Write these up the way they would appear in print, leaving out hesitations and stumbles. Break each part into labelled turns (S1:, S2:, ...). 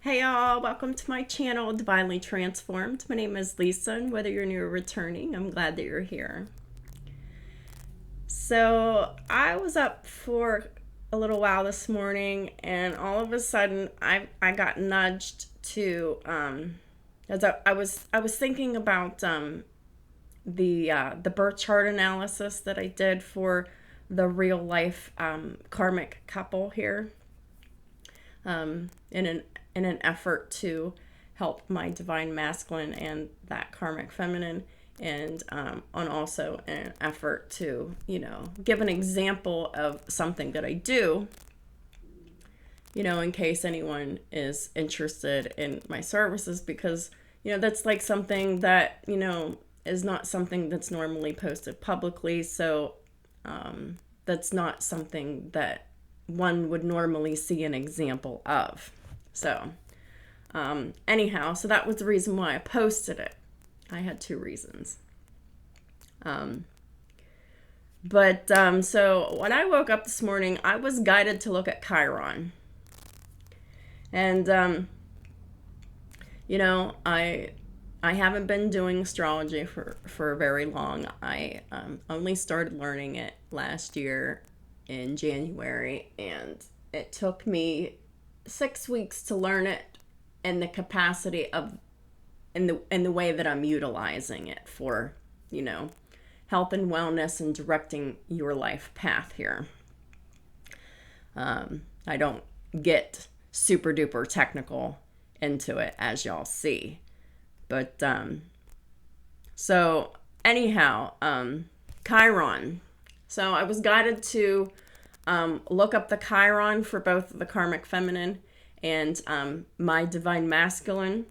S1: Hey y'all, welcome to my channel, Divinely Transformed. My name is Lisa, and whether you're new or returning, I'm glad that you're here. So I was up for a little while this morning, and all of a sudden I got nudged to as I was thinking about the birth chart analysis that I did for the real life karmic couple here. In an effort to help my divine masculine and that karmic feminine, and on also an effort to give an example of something that I do, in case anyone is interested in my services, because that's like something that is not something that's normally posted publicly, so that's not something that one would normally see an example of. So anyhow, so that was the reason why I posted it. I had two reasons. So when I woke up this morning, I was guided to look at Chiron. And I haven't been doing astrology for very long. I only started learning it last year in January, and it took me 6 weeks to learn it in the capacity of in the way that I'm utilizing it for health and wellness and directing your life path here. I don't get super duper technical into it, as y'all see, but so anyhow, Chiron. So I was guided to look up the Chiron for both the karmic feminine and my divine masculine,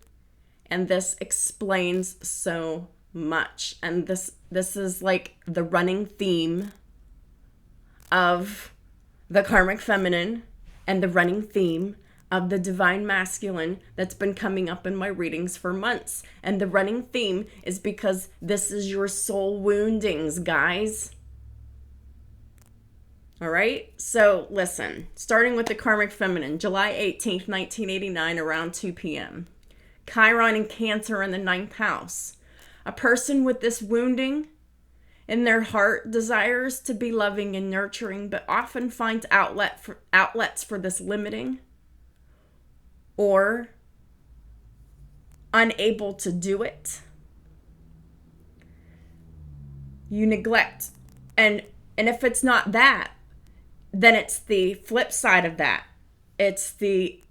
S1: and this explains so much. And this is like the running theme of the karmic feminine and the running theme of the divine masculine that's been coming up in my readings for months. And the running theme is because this is your soul woundings, guys. All right, so listen, starting with the karmic feminine, July 18th, 1989, around 2 p.m. Chiron in Cancer in the 9th house. A person with this wounding in their heart desires to be loving and nurturing, but often finds outlets for this limiting or unable to do it. You neglect, and if it's not that, then it's the flip side of that. It's the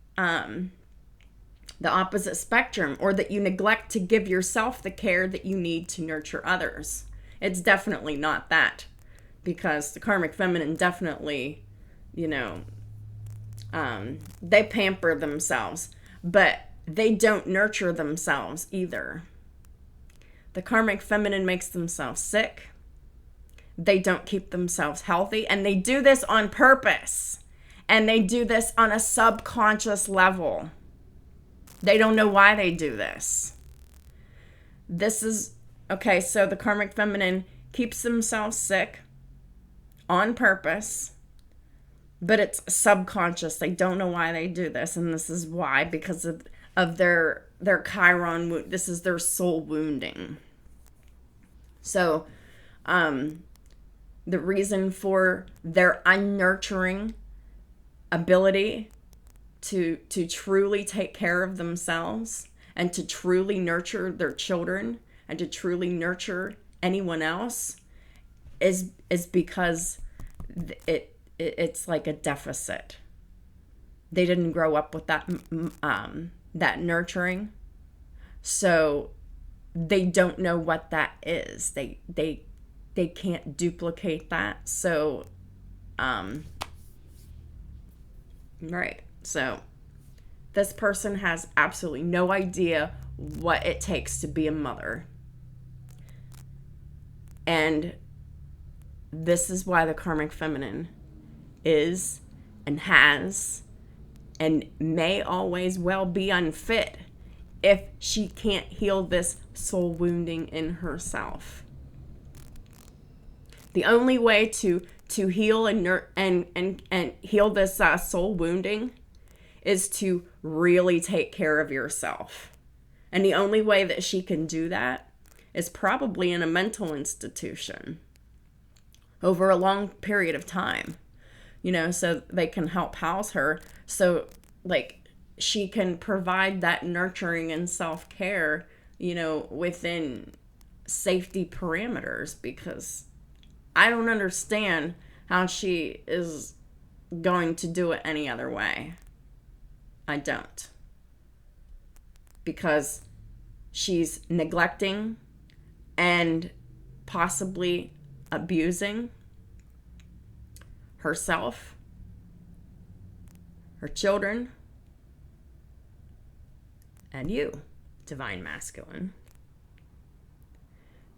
S1: opposite spectrum, or that you neglect to give yourself the care that you need to nurture others. It's definitely not that, because the karmic feminine definitely, they pamper themselves, but they don't nurture themselves either. The karmic feminine makes themselves sick. They don't keep themselves healthy, and they do this on purpose, and they do this on a subconscious level. They don't know why they do this. This is, okay, so the karmic feminine keeps themselves sick on purpose, but it's subconscious. They don't know why they do this, and this is why, because of their Chiron wound. This is their soul wounding. So, the reason for their unnurturing ability to truly take care of themselves and to truly nurture their children and to truly nurture anyone else is because it's like a deficit. They didn't grow up with that nurturing, so they don't know what that is. They can't duplicate that. So, right. So this person has absolutely no idea what it takes to be a mother. And this is why the karmic feminine is and has and may always well be unfit if she can't heal this soul wounding in herself. The only way to heal and heal this soul wounding is to really take care of yourself. And the only way that she can do that is probably in a mental institution over a long period of time, so they can help house her. So like she can provide that nurturing and self-care, within safety parameters, because I don't understand how she is going to do it any other way. I don't. Because she's neglecting and possibly abusing herself, her children, and you, Divine Masculine.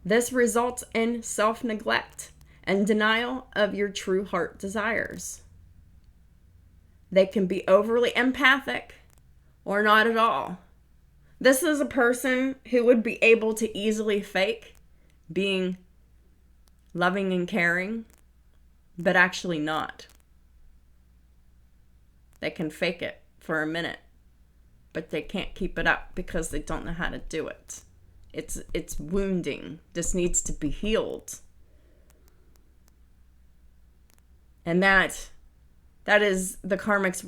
S1: This results in self-neglect and denial of your true heart desires. They can be overly empathic or not at all. This is a person who would be able to easily fake being loving and caring, but actually not. They can fake it for a minute, but they can't keep it up because they don't know how to do it. It's wounding. This needs to be healed. And that is the karmic's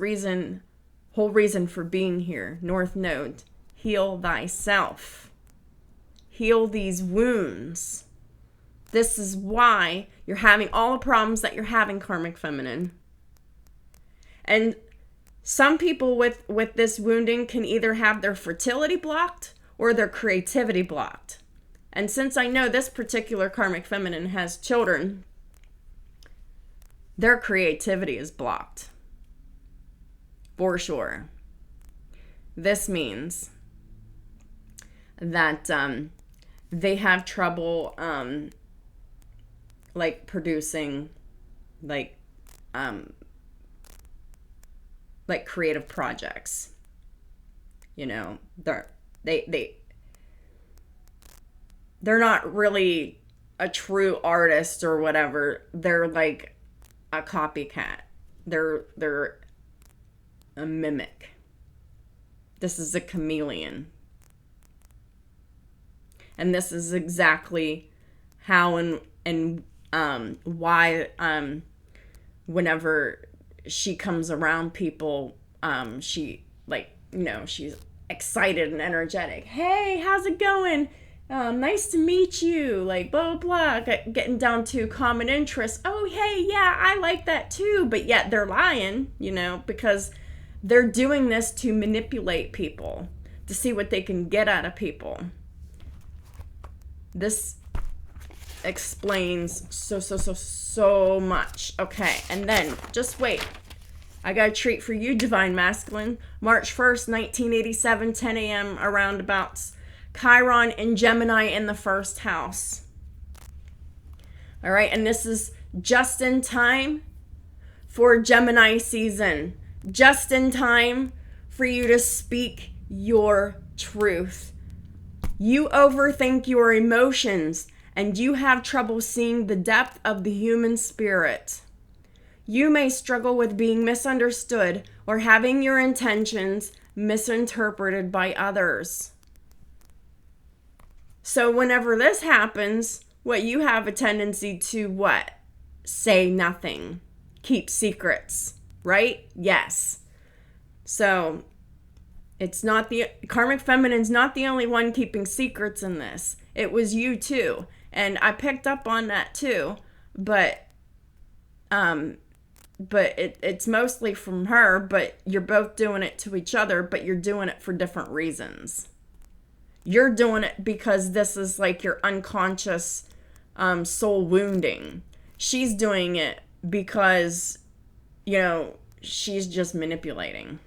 S1: whole reason for being here. North Node, heal thyself. Heal these wounds. This is why you're having all the problems that you're having, Karmic Feminine. And some people with this wounding can either have their fertility blocked or their creativity blocked. And since I know this particular Karmic Feminine has children, their creativity is blocked. For sure. This means that they have trouble producing creative projects. They're not really a true artist or whatever. They're like a copycat. They're a mimic. This is a chameleon. And this is exactly how and why whenever she comes around people, she's excited and energetic. Hey, how's it going? Nice to meet you. Like, blah, blah, blah. Getting down to common interests. Oh, hey, yeah, I like that too. But yet they're lying, because they're doing this to manipulate people, to see what they can get out of people. This explains so much. Okay, and then just wait. I got a treat for you, Divine Masculine. March 1st, 1987, 10 a.m. around abouts. Chiron and Gemini in the first house. All right, and this is just in time for Gemini season. Just in time for you to speak your truth. You overthink your emotions and you have trouble seeing the depth of the human spirit. You may struggle with being misunderstood or having your intentions misinterpreted by others. So whenever this happens, you have a tendency to what? Say nothing. Keep secrets, right? Yes. So it's not the Karmic Feminine's not the only one keeping secrets in this. It was you too. And I picked up on that too. But it's mostly from her, but you're both doing it to each other, but you're doing it for different reasons. You're doing it because this is like your unconscious soul wounding. She's doing it because, she's just manipulating.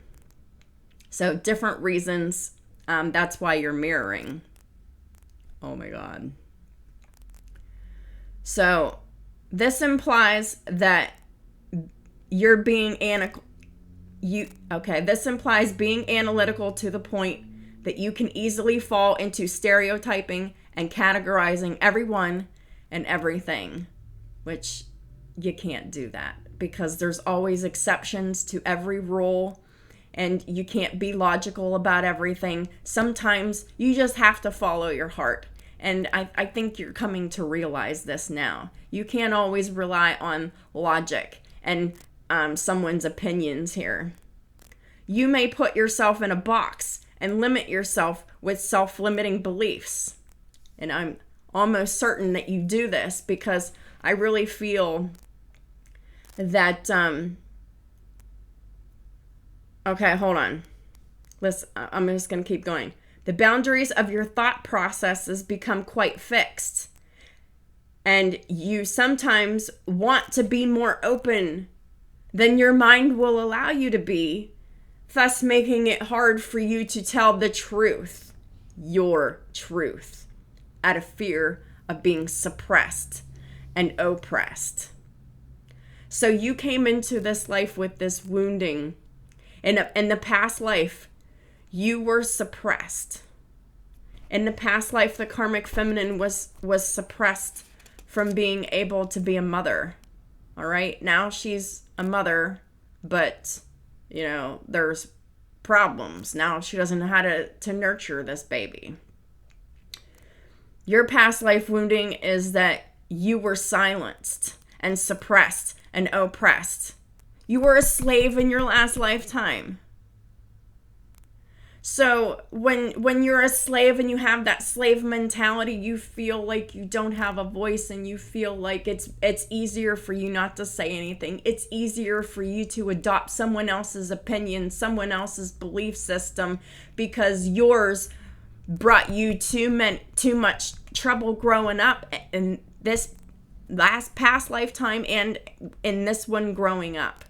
S1: So different reasons. That's why you're mirroring. Oh my God. So this implies that you're being this implies being analytical to the point that you can easily fall into stereotyping and categorizing everyone and everything, which you can't do that because there's always exceptions to every rule and you can't be logical about everything. Sometimes you just have to follow your heart. And I think you're coming to realize this now. You can't always rely on logic and someone's opinions here. You may put yourself in a box and limit yourself with self-limiting beliefs. And I'm almost certain that you do this because I really feel that, okay, hold on. I'm just going to keep going. The boundaries of your thought processes become quite fixed. And you sometimes want to be more open than your mind will allow you to be, thus making it hard for you to tell the truth, your truth, out of fear of being suppressed and oppressed. So you came into this life with this wounding. In the past life, you were suppressed. In the past life, the Karmic Feminine was suppressed from being able to be a mother. All right? Now she's a mother, but, there's problems. Now she doesn't know how to nurture this baby. Your past life wounding is that you were silenced and suppressed and oppressed. You were a slave in your last lifetime. So when you're a slave and you have that slave mentality, you feel like you don't have a voice and you feel like it's easier for you not to say anything. It's easier for you to adopt someone else's opinion, someone else's belief system, because yours brought you too much trouble growing up in this past lifetime and in this one growing up.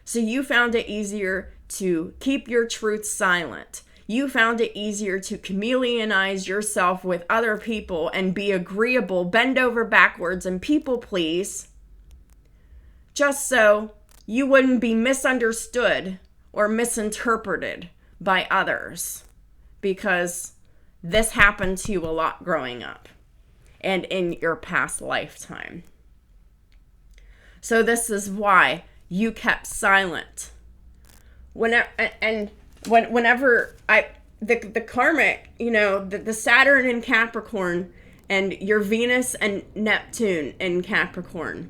S1: So you found it easier to keep your truth silent. You found it easier to chameleonize yourself with other people and be agreeable, bend over backwards, and people please, just so you wouldn't be misunderstood or misinterpreted by others, because this happened to you a lot growing up and in your past lifetime. So this is why you kept silent. Whenever the karmic, the Saturn in Capricorn and your Venus and Neptune in Capricorn,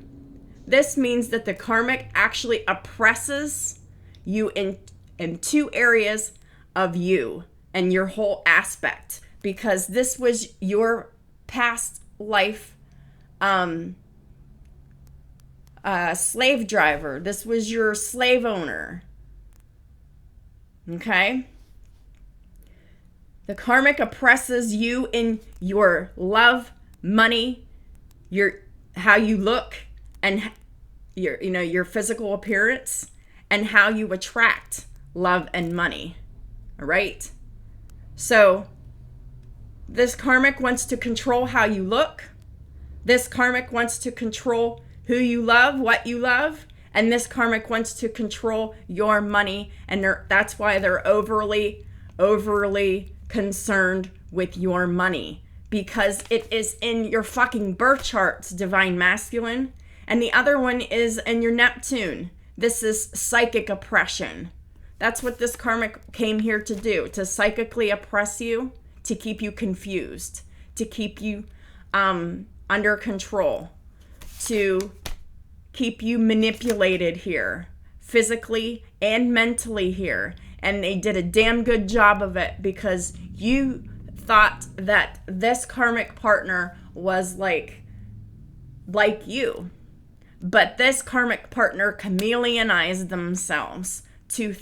S1: this means that the karmic actually oppresses you in two areas of you and your whole aspect, because this was your past life slave driver. This was your slave owner. Okay? The karmic oppresses you in your love, money, how you look, and your physical appearance, and how you attract love and money. All right? So this karmic wants to control how you look. This karmic wants to control who you love, what you love, and this karmic wants to control your money, and that's why they're overly concerned with your money, because it is in your fucking birth charts, divine masculine, and the other one is in your Neptune. This is psychic oppression. That's what this karmic came here to do, to psychically oppress you, to keep you confused, to keep you under control, to keep you manipulated here, physically and mentally here. And they did a damn good job of it, because you thought that this karmic partner was like you. But this karmic partner chameleonized themselves to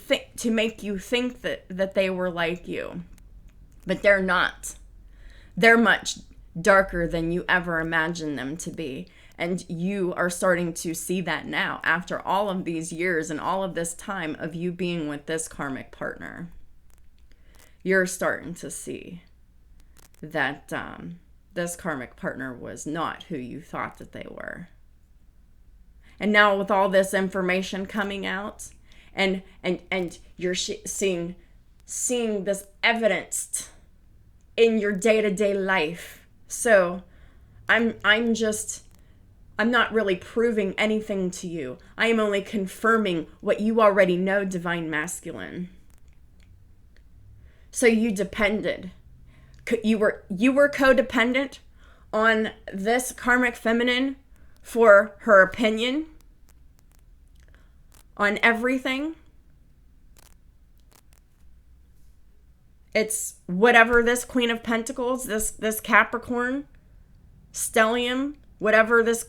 S1: make you think that they were like you. But they're not. They're much darker than you ever imagined them to be. And you are starting to see that now, after all of these years and all of this time of you being with this karmic partner. You're starting to see that this karmic partner was not who you thought that they were. And now with all this information coming out, and you're seeing this evidenced in your day-to-day life. So I'm not really proving anything to you. I am only confirming what you already know, divine masculine. So you depended. You were codependent on this karmic feminine for her opinion on everything. It's whatever this Queen of Pentacles, this Capricorn stellium, whatever this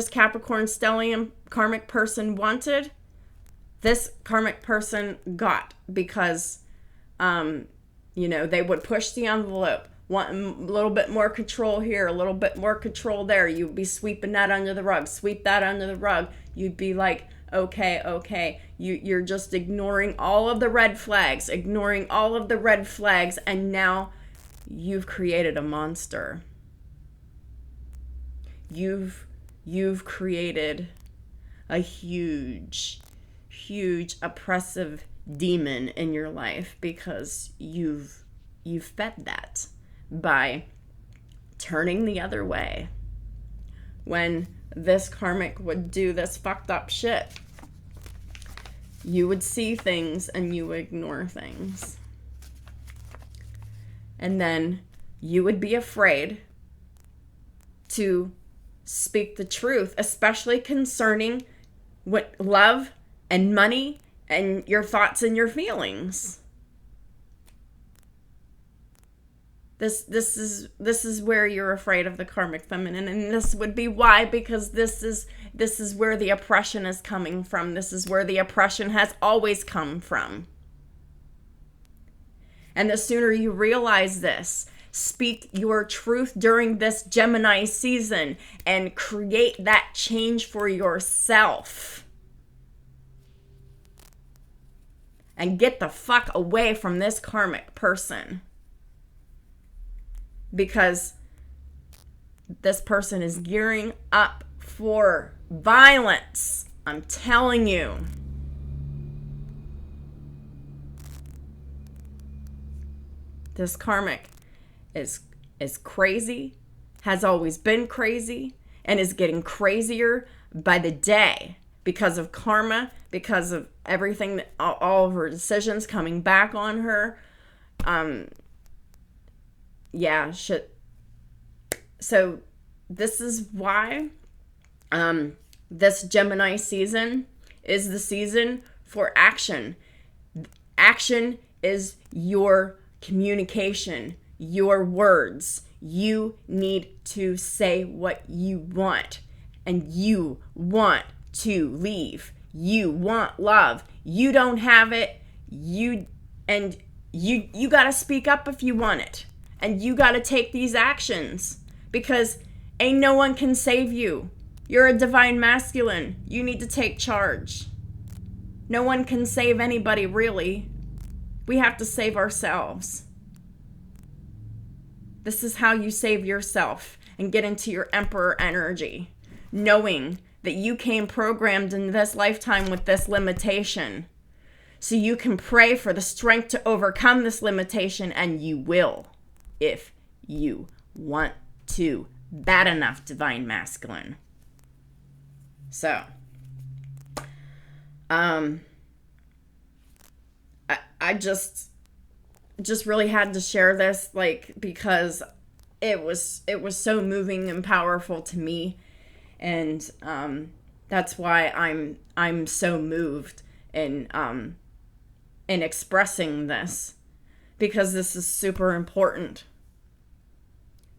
S1: Capricorn stellium karmic person wanted, this karmic person got, because they would push the envelope, want a little bit more control here, a little bit more control there. You'd be sweeping that under the rug, sweep that under the rug. You'd be like, okay. You're just ignoring all of the red flags, and now you've created a monster. You've created a huge oppressive demon in your life, because you've fed that by turning the other way when this karmic would do this fucked up shit. You would see things and you would ignore things. And then you would be afraid to speak the truth, especially concerning what love and money and your thoughts and your feelings. This is where you're afraid of the karmic feminine, and this would be why, because this is where the oppression is coming from. This is where the oppression has always come from. And the sooner you realize this, speak your truth during this Gemini season and create that change for yourself. And get the fuck away from this karmic person. Because this person is gearing up for violence. I'm telling you. This karmic is crazy, has always been crazy, and is getting crazier by the day because of karma, because of everything, all of her decisions coming back on her. Yeah, shit. So this is why this Gemini season is the season for action. Action is your communication, your words. You need to say what you want, and you want to leave. You want love. You don't have it. You got to speak up if you want it. And you got to take these actions, because ain't no one can save you. You're a divine masculine. You need to take charge. No one can save anybody, really. We have to save ourselves. This is how you save yourself and get into your emperor energy, knowing that you came programmed in this lifetime with this limitation. So you can pray for the strength to overcome this limitation, and you will. If you want to. Bad enough, divine masculine. So, I just really had to share this, because it was so moving and powerful to me, and that's why I'm so moved in expressing this. Because this is super important.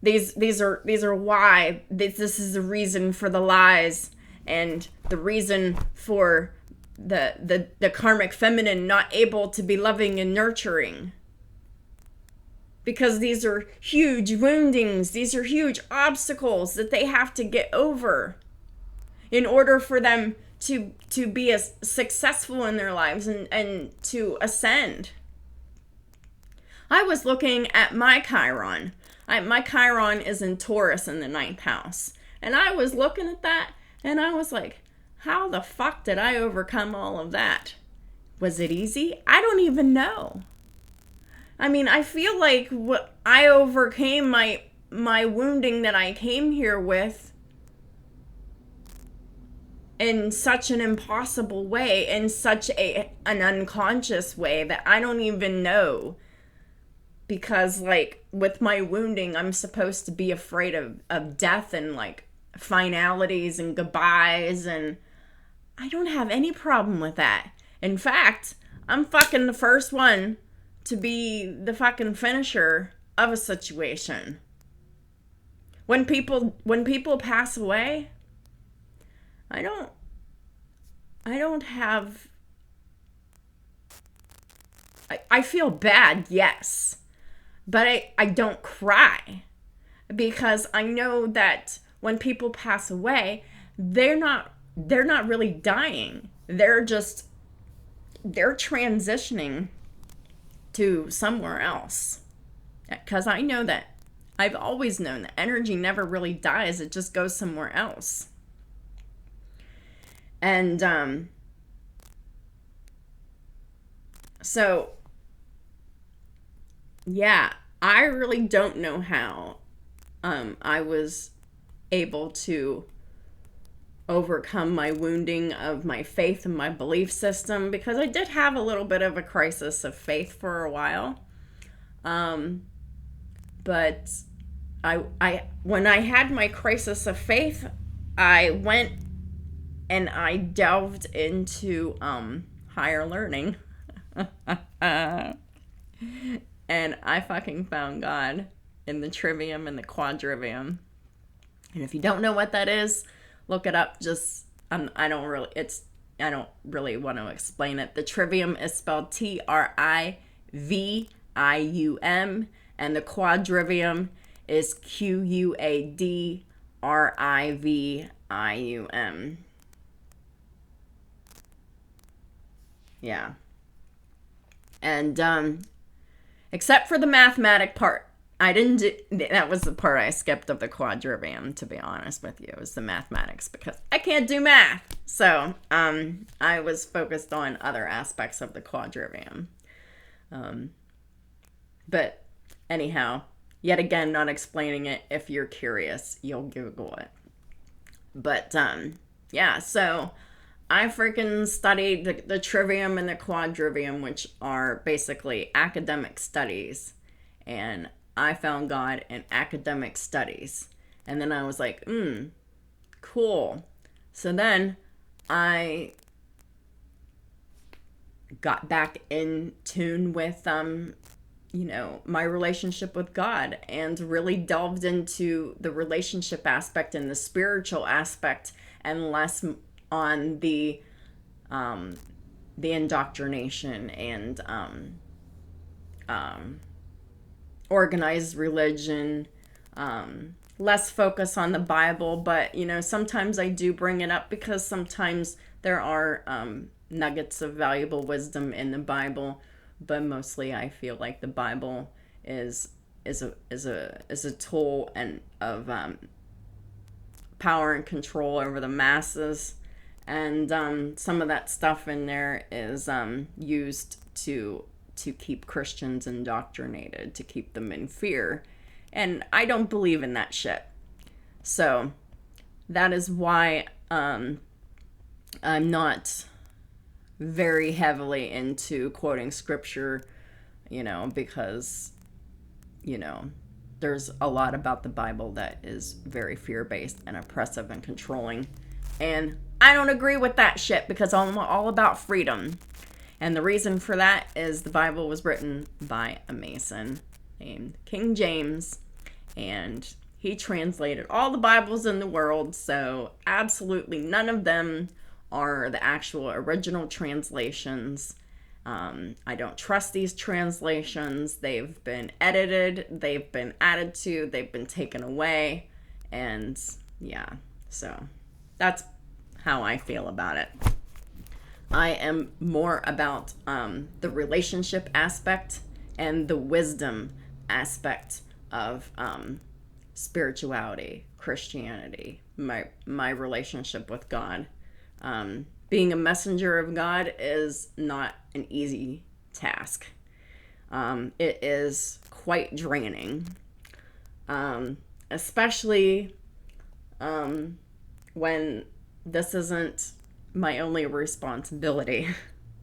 S1: These are why this is the reason for the lies, and the reason for the karmic feminine not able to be loving and nurturing. Because these are huge woundings, these are huge obstacles that they have to get over in order for them to be as successful in their lives and to ascend. I was looking at my Chiron. My Chiron is in Taurus in the 9th house. And I was looking at that, and I was like, how the fuck did I overcome all of that? Was it easy? I don't even know. I mean, I feel like I overcame my wounding that I came here with in such an impossible way, in such an unconscious way, that I don't even know because like with my wounding, I'm supposed to be afraid of death and like finalities and goodbyes, and I don't have any problem with that. In fact, I'm fucking the first one to be the fucking finisher of a situation. When people pass away, I don't have, I feel bad, yes, but I don't cry, because I know that when people pass away, they're not really dying. They're transitioning to somewhere else. Because I know that, I've always known that energy never really dies. It just goes somewhere else. And so yeah, I really don't know how I was able to overcome my wounding of my faith and my belief system, because I did have a little bit of a crisis of faith for a while. But I when I had my crisis of faith, I went and I delved into higher learning. And I fucking found God in the trivium and the quadrivium. And if you don't know what that is, look it up. Just I don't really want to explain it. The trivium is spelled Trivium, and the quadrivium is Quadrivium. Yeah. And except for the mathematic part, that was the part I skipped of the quadrivium, to be honest with you. It was the mathematics, because I can't do math. So I was focused on other aspects of the quadrivium. But anyhow, yet again, not explaining it. If you're curious, you'll Google it. But yeah, so I freaking studied the trivium and the quadrivium, which are basically academic studies. And I found God in academic studies. And then I was like, cool. So then I got back in tune with, my relationship with God, and really delved into the relationship aspect and the spiritual aspect, and less on the indoctrination and organized religion, less focus on the Bible. But sometimes I do bring it up, because sometimes there are nuggets of valuable wisdom in the Bible, but mostly I feel like the Bible is a tool and of power and control over the masses. And some of that stuff in there is used to keep Christians indoctrinated, to keep them in fear. And I don't believe in that shit. So that is why I'm not very heavily into quoting scripture, because, there's a lot about the Bible that is very fear-based and oppressive and controlling. And I don't agree with that shit, because I'm all about freedom. And the reason for that is the Bible was written by a Mason named King James, and he translated all the Bibles in the world, so absolutely none of them are the actual original translations. I don't trust these translations. They've been edited, they've been added to, they've been taken away, and yeah, so that's how I feel about it. I am more about the relationship aspect and the wisdom aspect of spirituality, Christianity, my relationship with God. Being a messenger of God is not an easy task. It is quite draining, especially when this isn't my only responsibility.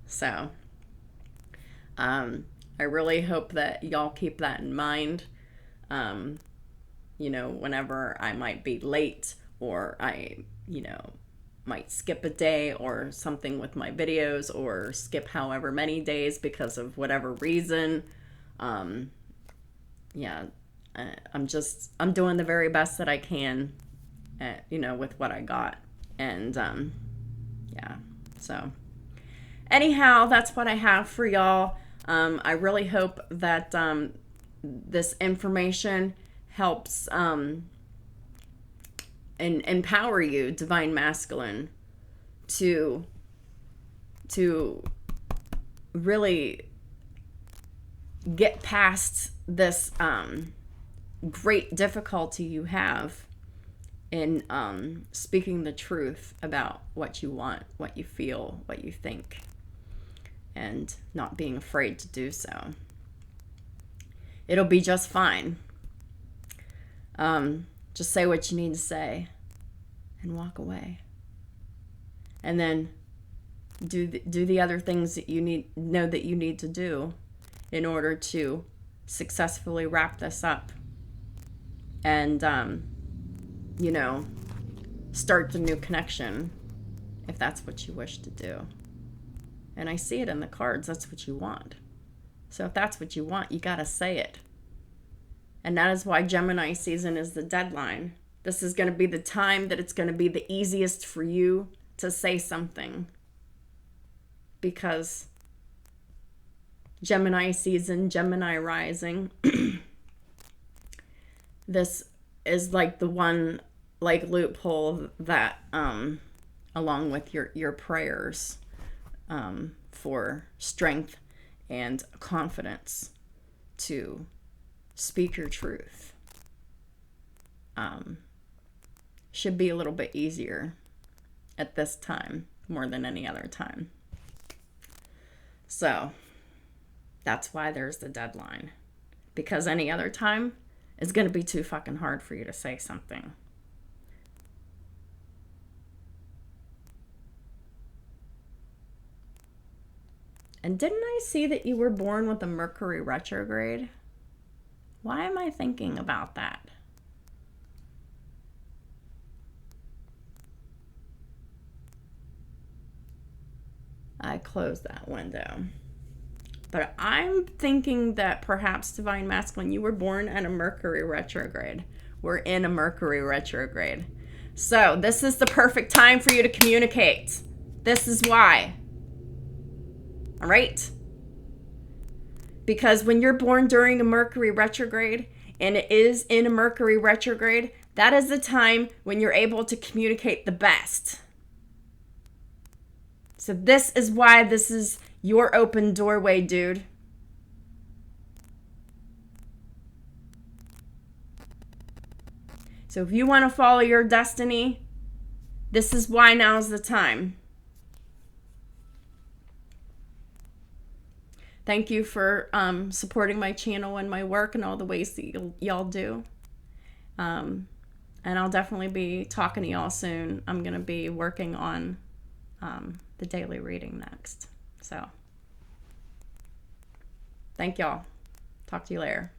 S1: So I really hope that y'all keep that in mind. You know, whenever I might be late, or I, you know, might skip a day or something with my videos, or skip however many days because of whatever reason. Yeah, I'm doing the very best that I can, you know, with what I got. And, yeah, so anyhow, that's what I have for y'all. I really hope that, this information helps, and empower you, Divine Masculine, to really get past this great difficulty you have in speaking the truth about what you want, what you feel, what you think, and not being afraid to do so. It'll be just fine. Just say what you need to say and walk away. And then do the other things that you know that you need to do in order to successfully wrap this up and, you know, start the new connection, if that's what you wish to do. And I see it in the cards. That's what you want. So if that's what you want, you got to say it. And that is why Gemini season is the deadline. This is going to be the time that it's going to be the easiest for you to say something. Because Gemini season, Gemini rising, this is like the one like loophole that, along with your prayers, for strength and confidence to speak your truth, should be a little bit easier at this time more than any other time. So that's why there's the deadline, because any other time it's going to be too fucking hard for you to say something. And didn't I see that you were born with a Mercury retrograde? Why am I thinking about that? I closed that window. But I'm thinking that perhaps, Divine Masculine, you were born in a Mercury retrograde. We're in a Mercury retrograde. So this is the perfect time for you to communicate. This is why. All right? Because when you're born during a Mercury retrograde, and it is in a Mercury retrograde, that is the time when you're able to communicate the best. So this is why this is your open doorway, dude. So if you want to follow your destiny, this is why now's the time. Thank you for supporting my channel and my work and all the ways that y'all do. And I'll definitely be talking to y'all soon. I'm going to be working on the daily reading next. So, thank y'all. Talk to you later.